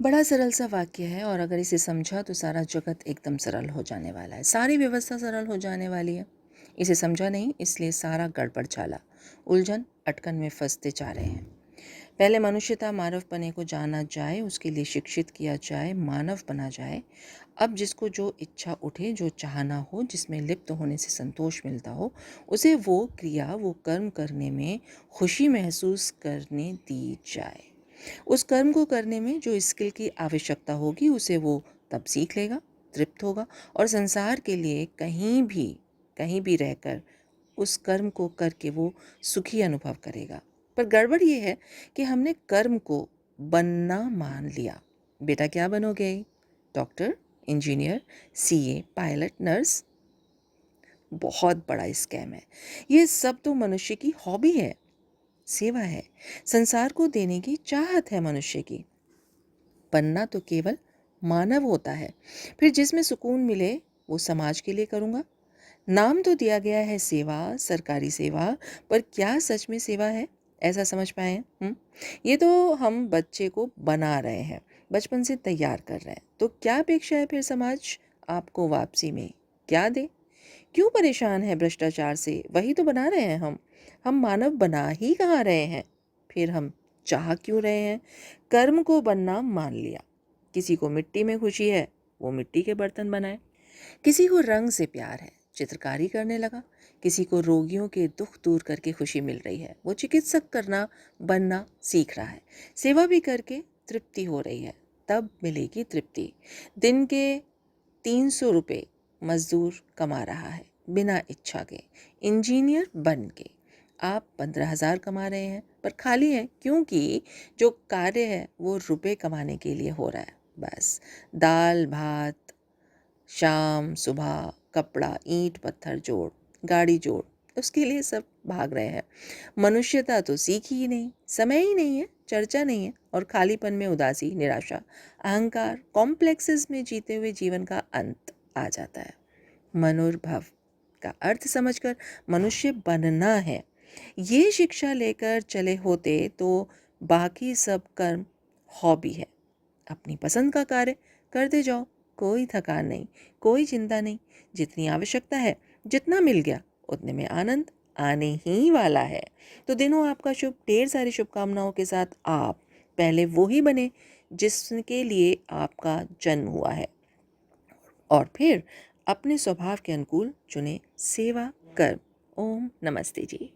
बड़ा सरल सा वाक्य है और अगर इसे समझा तो सारा जगत एकदम सरल हो जाने वाला है, सारी व्यवस्था सरल हो जाने वाली है। इसे समझा नहीं इसलिए सारा गड़बड़ चाला, उलझन अटकन में फंसते जा रहे हैं। पहले मनुष्यता मानव पने को जाना जाए, उसके लिए शिक्षित किया जाए, मानव बना जाए। अब जिसको जो इच्छा उठे, जो चाहना हो, जिसमें लिप्त होने से संतोष मिलता हो, उसे वो क्रिया, वो कर्म करने में खुशी महसूस करने दी जाए। उस कर्म को करने में जो स्किल की आवश्यकता होगी उसे वो तब सीख लेगा, तृप्त होगा और संसार के लिए कहीं भी रहकर उस कर्म को करके वो सुखी अनुभव करेगा। पर गड़बड़ ये है कि हमने कर्म को बनना मान लिया। बेटा क्या बनोगे? Doctor, engineer, CA, pilot, nurse. बहुत बड़ा स्कैम है। ये सब तो मनुष्य की हॉबी है, सेवा है, संसार को देने की चाहत है मनुष्य की। बनना तो केवल मानव होता है। फिर जिसमें सुकून मिले वो समाज के लिए करूँगा। नाम तो दिया गया है सेवा, सरकारी सेवा, पर क्या सच में सेवा है? ऐसा समझ पाए हैं? ये तो हम बच्चे को बना रहे हैं, बचपन से तैयार कर रहे हैं। तो क्या अपेक्षा है फिर समाज आपको वापसी में? क्या दे? क्यों परेशान है भ्रष्टाचार से? वही तो बना रहे हैं हम। हम मानव बना ही कहाँ रहे हैं? फिर हम चाह क्यों रहे हैं? कर्म को बनना मान लिया। किसी को मिट्टी में खुशी है, वो मिट्टी के बर्तन बनाए। किसी को रंग से प्यार है, चित्रकारी करने लगा। किसी को रोगियों के दुख दूर करके खुशी मिल रही है, वो चिकित्सक करना बनना सीख रहा है। सेवा भी करके तृप्ति हो रही है, तब मिलेगी तृप्ति। दिन के 300 रुपये मजदूर कमा रहा है बिना इच्छा के, इंजीनियर बन के। आप 15,000 कमा रहे हैं पर खाली हैं, क्योंकि जो कार्य है वो रुपए कमाने के लिए हो रहा है। बस दाल भात, शाम सुबह कपड़ा, ईंट पत्थर जोड़, गाड़ी जोड़, उसके लिए सब भाग रहे हैं। मनुष्यता तो सीखी ही नहीं, समय ही नहीं है, चर्चा नहीं है और खालीपन में उदासी, निराशा, अहंकार, कॉम्प्लेक्सेस में जीते हुए जीवन का अंत आ जाता है। मनोर्भव का अर्थ समझकर मनुष्य बनना है। ये शिक्षा लेकर चले होते तो बाकी सब कर्म हॉबी है। अपनी पसंद का कार्य करते जाओ, कोई थकान नहीं, कोई चिंता नहीं। जितनी आवश्यकता है, जितना मिल गया उतने में आनंद आने ही वाला है। तो दिनों आपका शुभ, ढेर सारी शुभकामनाओं के साथ आप पहले वो ही बने जिसके लिए आपका जन्म हुआ है और फिर अपने स्वभाव के अनुकूल चुने सेवा कर्म। ओम नमस्ते जी।